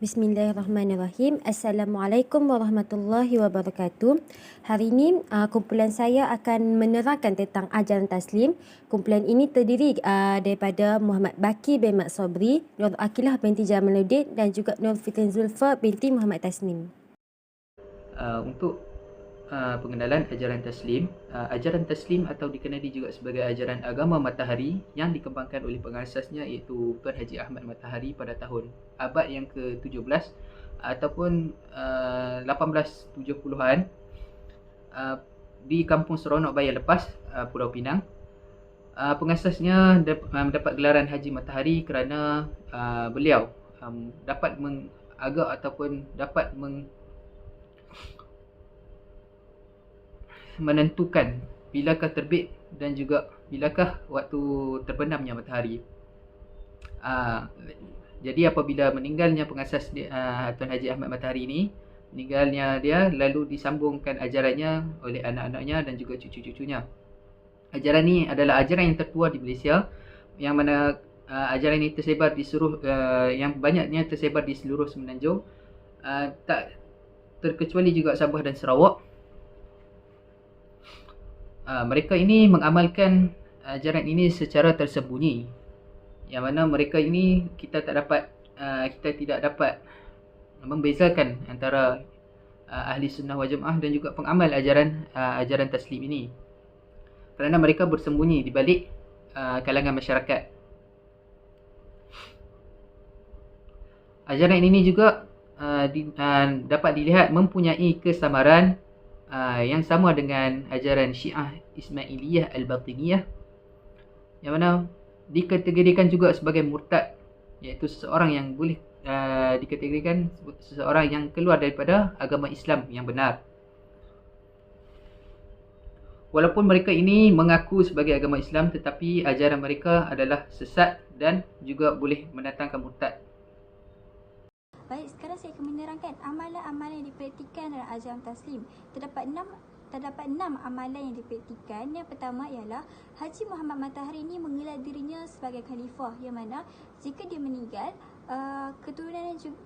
Bismillahirrahmanirrahim. Assalamualaikum warahmatullahi wabarakatuh. Hari ini kumpulan saya akan menerangkan tentang ajaran taslim. Kumpulan ini terdiri daripada Muhammad Baki bin Mat Sobri, Nur Akilah binti Jamaluddin dan juga Nur Fitin Zulfa binti Muhammad Tasnim. Untuk pengenalan ajaran taslim. Ajaran taslim atau dikenali juga sebagai ajaran agama Matahari yang dikembangkan oleh pengasasnya iaitu Tuan Haji Ahmad Matahari pada tahun abad yang ke-17 ataupun 1870-an di Kampung Seronok Bayan Lepas, Pulau Pinang. Pengasasnya mendapat gelaran Haji Matahari kerana beliau dapat mengagak ataupun dapat menentukan bilakah terbit dan juga bilakah waktu terbenamnya matahari. Jadi apabila meninggalnya pengasas Tuan Haji Ahmad Matahari ini, meninggalnya dia, lalu disambungkan ajarannya oleh anak-anaknya dan juga cucu-cucunya. Ajaran ini adalah ajaran yang tertua di Malaysia, yang mana ajaran ini tersebar di seluruh yang banyaknya tersebar di seluruh Semenanjung, tak terkecuali juga Sabah dan Sarawak. Mereka ini mengamalkan ajaran ini secara tersembunyi, yang mana mereka ini kita tidak dapat membezakan antara ahli sunnah wal jamaah dan juga pengamal ajaran taslim ini, kerana mereka bersembunyi di balik kalangan masyarakat. Ajaran ini juga dapat dilihat mempunyai kesamaran yang sama dengan ajaran Syiah Ismailiyah Al-Batiniyah, yang mana dikategorikan juga sebagai murtad, iaitu seseorang yang boleh dikategorikan seseorang yang keluar daripada agama Islam yang benar. Walaupun mereka ini mengaku sebagai agama Islam, tetapi ajaran mereka adalah sesat dan juga boleh mendatangkan murtad. Baik, sekarang saya akan menerangkan amalan-amalan yang dipraktikkan dalam ajaran taslim. Terdapat enam amalan yang dipraktikkan. Yang pertama ialah Haji Muhammad Matahari ini mengelar dirinya sebagai khalifah, yang mana jika dia meninggal,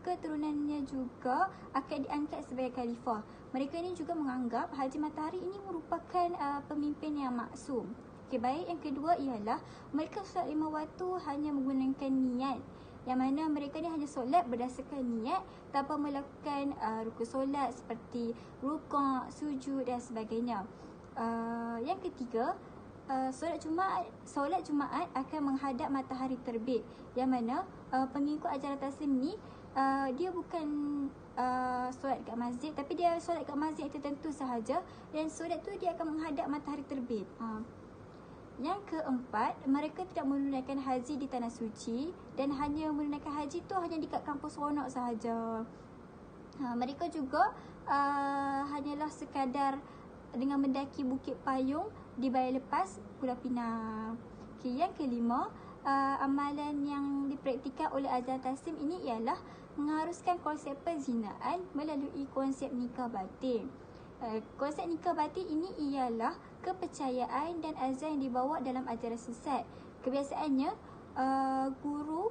keturunannya juga akan diangkat sebagai khalifah. Mereka ini juga menganggap Haji Matahari ini merupakan pemimpin yang maksum. Okey, baik. Yang kedua ialah mereka solat 5 waktu hanya menggunakan niat, yang mana mereka ni hanya solat berdasarkan niat tanpa melakukan rukun solat seperti rukuk, sujud dan sebagainya. Yang ketiga, solat Jumaat akan menghadap matahari terbit, yang mana pengikut ajaran taslim ni dia bukan solat kat masjid, tapi dia solat kat masjid yang tertentu sahaja, dan solat tu dia akan menghadap matahari terbit. Yang keempat, mereka tidak menunaikan haji di tanah suci dan hanya menunaikan haji tu hanya dekat Kampung Seronok sahaja. Mereka juga hanyalah sekadar dengan mendaki Bukit Payung di Bayan Lepas, Pulau Pinang. Okay, yang kelima, amalan yang dipraktikkan oleh ajaran taslim ini ialah mengharuskan konsep perzinaan melalui konsep nikah batin. Konsep nikah batin ini ialah kepercayaan dan azan yang dibawa dalam ajaran sesat. Kebiasaannya guru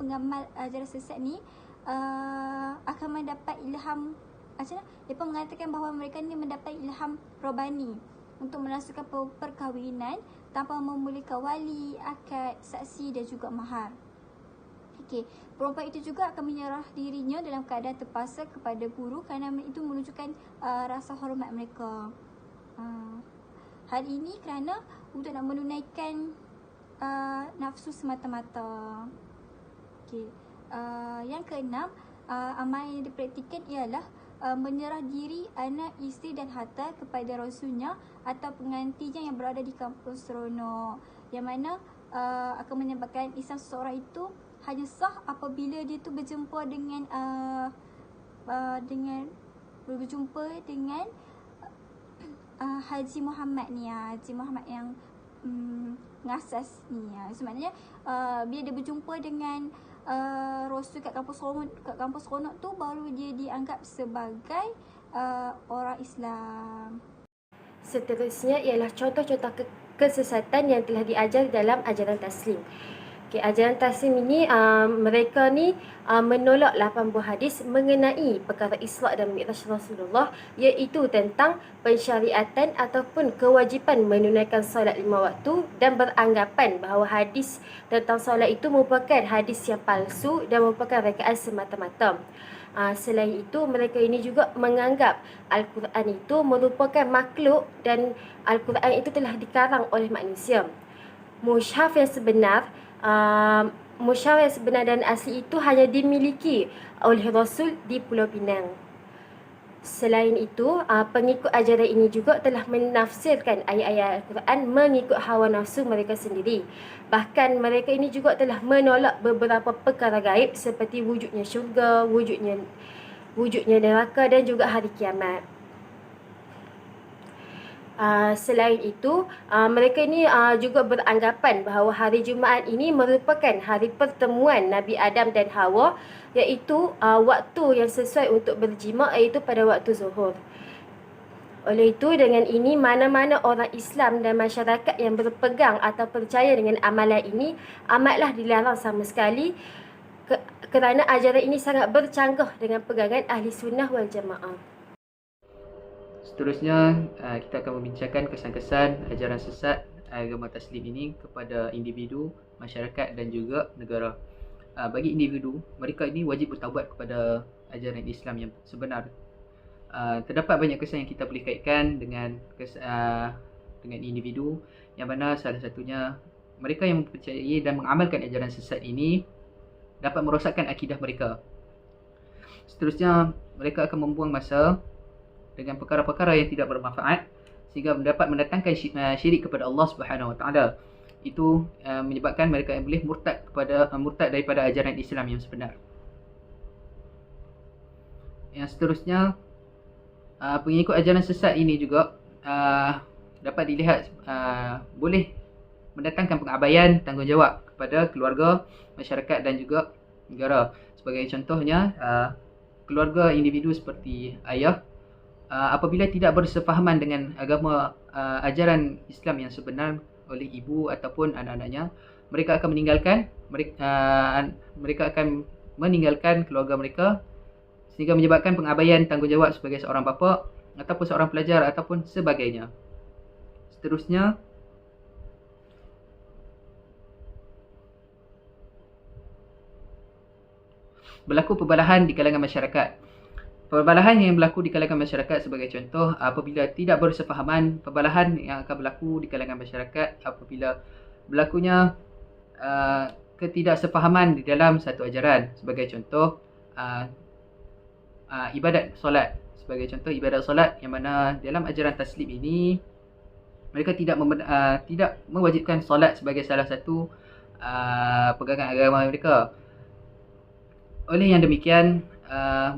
pengamal ajaran sesat ni akan mendapat ilham. Mereka mengatakan bahawa mereka ni mendapat ilham robani untuk melangsungkan perkahwinan tanpa memulakan wali, akad, saksi dan juga mahar. Okey, perempuan itu juga akan menyerah dirinya dalam keadaan terpaksa kepada guru kerana itu menunjukkan rasa hormat mereka. Hal ini kerana untuk nak menunaikan nafsu semata-mata. Okey, yang keenam, amalan yang dipraktikkan ialah menyerah diri anak, isteri dan harta kepada rasulnya atau pengantinnya yang berada di Kampung Seronok, yang mana akan menyebabkan Islam seseorang itu hanya sah apabila dia tu berjumpa dengan Haji Muhammad ni, Haji Muhammad yang ngasas ni. Sebenarnya bila dia berjumpa dengan Rasul kat Kampung Seronok tu, baru dia dianggap sebagai orang Islam. Seterusnya ialah contoh-contoh kesesatan yang telah diajar dalam ajaran taslim. Okay, ajaran Taslim ini mereka ni menolak 8 buah hadis mengenai perkara Isra' dan Mi'raj Rasulullah, iaitu tentang pensyariatan ataupun kewajipan menunaikan solat 5 waktu, dan beranggapan bahawa hadis tentang solat itu merupakan hadis yang palsu dan merupakan rekaan semata-mata. Selain itu, mereka ini juga menganggap Al-Quran itu merupakan makhluk dan Al-Quran itu telah dikarang oleh manusia. Mushaf yang sebenar dan asli itu hanya dimiliki oleh Rasul di Pulau Pinang. Selain itu, pengikut ajaran ini juga telah menafsirkan ayat-ayat Al-Quran mengikut hawa nafsu mereka sendiri. Bahkan mereka ini juga telah menolak beberapa perkara gaib seperti wujudnya syurga, wujudnya neraka dan juga hari kiamat. Selain itu, mereka ini juga beranggapan bahawa hari Jumaat ini merupakan hari pertemuan Nabi Adam dan Hawa, iaitu waktu yang sesuai untuk berjima, iaitu pada waktu zuhur. Oleh itu, dengan ini mana-mana orang Islam dan masyarakat yang berpegang atau percaya dengan amalan ini amatlah dilarang sama sekali, kerana ajaran ini sangat bercanggah dengan pegangan Ahli Sunnah wal Jamaah. Seterusnya, kita akan membincangkan kesan-kesan ajaran sesat agama Taslim ini kepada individu, masyarakat dan juga negara. Bagi individu, mereka ini wajib bertaubat kepada ajaran Islam yang sebenar. Terdapat banyak kesan yang kita boleh kaitkan dengan individu, yang mana salah satunya mereka yang mempercayai dan mengamalkan ajaran sesat ini dapat merosakkan akidah mereka. Seterusnya, mereka akan membuang masa dengan perkara-perkara yang tidak bermanfaat sehingga dapat mendatangkan syirik kepada Allah Subhanahu Wa Taala. Itu menyebabkan mereka yang boleh murtad daripada ajaran Islam yang sebenar. Yang seterusnya, pengikut ajaran sesat ini juga dapat dilihat boleh mendatangkan pengabaian tanggungjawab kepada keluarga, masyarakat dan juga negara. Sebagai contohnya, keluarga individu seperti ayah, apabila tidak bersefahaman dengan agama ajaran Islam yang sebenar oleh ibu ataupun anak-anaknya, mereka akan meninggalkan keluarga mereka sehingga menyebabkan pengabaian tanggungjawab sebagai seorang bapa ataupun seorang pelajar ataupun sebagainya. Seterusnya, berlaku perbalahan di kalangan masyarakat. Perbalahan yang berlaku di kalangan masyarakat sebagai contoh, apabila tidak bersefahaman, perbalahan yang akan berlaku di kalangan masyarakat apabila berlakunya ketidaksefahaman di dalam satu ajaran. Sebagai contoh, ibadat solat. Sebagai contoh, ibadat solat yang mana dalam ajaran Taslim ini mereka tidak mewajibkan solat sebagai salah satu pegangan agama mereka. Oleh yang demikian,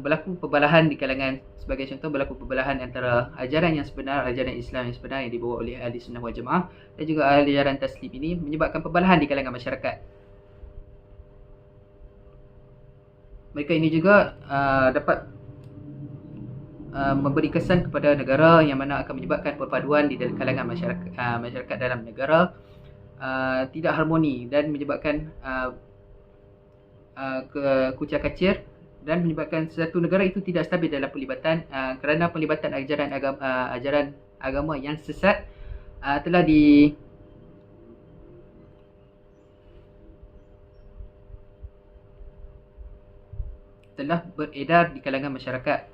berlaku perbalahan di kalangan, sebagai contoh berlaku perbalahan antara ajaran yang sebenar, ajaran Islam yang sebenar yang dibawa oleh Ahli Sunnah wal Jamaah dan juga ajaran Taslim ini menyebabkan perbalahan di kalangan masyarakat. Mereka ini juga dapat memberi kesan kepada negara yang mana akan menyebabkan perpaduan di kalangan masyarakat dalam negara tidak harmoni dan menyebabkan kekucak-kacir dan menyebabkan satu negara itu tidak stabil dalam pelibatan kerana pelibatan ajaran agama yang sesat telah beredar di kalangan masyarakat.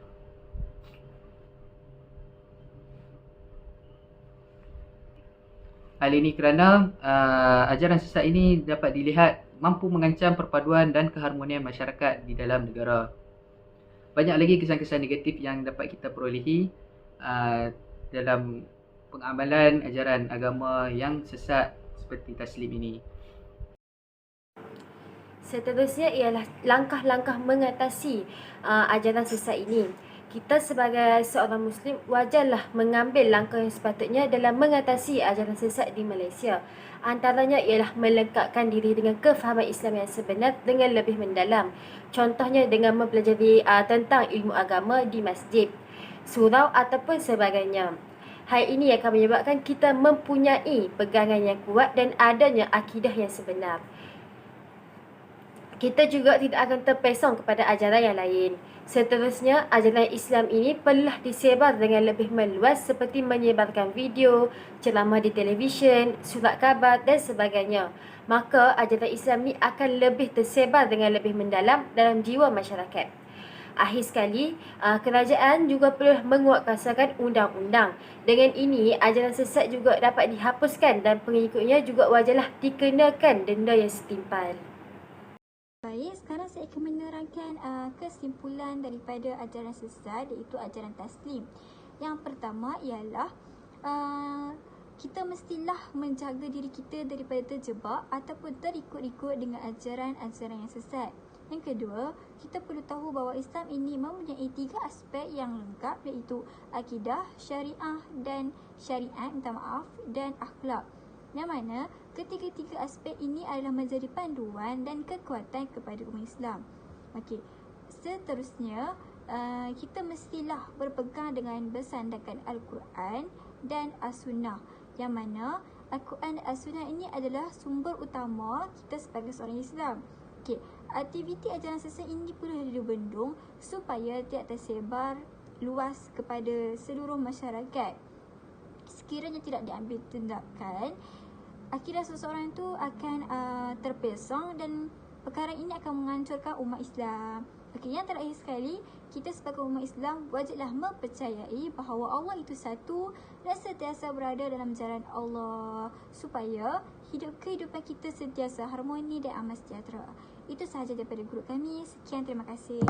Hal ini kerana ajaran sesat ini dapat dilihat mampu mengancam perpaduan dan keharmonian masyarakat di dalam negara. Banyak lagi kesan-kesan negatif yang dapat kita perolehi dalam pengamalan ajaran agama yang sesat seperti Taslim ini. Seterusnya ialah langkah-langkah mengatasi ajaran sesat ini. Kita sebagai seorang Muslim wajarlah mengambil langkah yang sepatutnya dalam mengatasi ajaran sesat di Malaysia. Antaranya ialah melengkapkan diri dengan kefahaman Islam yang sebenar dengan lebih mendalam. Contohnya dengan mempelajari tentang ilmu agama di masjid, surau ataupun sebagainya. Hal ini akan menyebabkan kita mempunyai pegangan yang kuat dan adanya akidah yang sebenar. kita juga tidak akan terpesong kepada ajaran yang lain. Seterusnya, ajaran Islam ini perlulah disebar dengan lebih meluas seperti menyebarkan video, ceramah di televisyen, surat khabar dan sebagainya. Maka ajaran Islam ini akan lebih tersebar dengan lebih mendalam dalam jiwa masyarakat. Akhir sekali, kerajaan juga perlu menguatkuasakan undang-undang. Dengan ini, ajaran sesat juga dapat dihapuskan dan pengikutnya juga wajarlah dikenakan denda yang setimpal. Baik, sekarang saya akan menerangkan kesimpulan daripada ajaran sesat, iaitu ajaran taslim. Yang pertama ialah kita mestilah menjaga diri kita daripada terjebak ataupun terikut-ikut dengan ajaran-ajaran yang sesat. Yang kedua, kita perlu tahu bahawa Islam ini mempunyai 3 aspek yang lengkap, iaitu akidah, syariah dan dan akhlak. Yang mana ketiga-tiga aspek ini adalah menjadi panduan dan kekuatan kepada umat Islam. Okey. Seterusnya, kita mestilah berpegang dengan bersandarkan Al-Quran dan As-Sunnah. Yang mana Al-Quran dan As-Sunnah ini adalah sumber utama kita sebagai seorang Islam. Okey, aktiviti ajaran sesat ini perlu dibendung supaya tidak tersebar luas kepada seluruh masyarakat. Sekiranya tidak diambil tindakan, akidah seseorang itu akan terpesong dan perkara ini akan menghancurkan umat Islam. Okey, yang terakhir sekali, kita sebagai umat Islam wajiblah mempercayai bahawa Allah itu satu dan sentiasa berada dalam jalan Allah supaya kehidupan kita sentiasa harmoni dan aman sejahtera. Itu sahaja daripada guru kami. Sekian, terima kasih.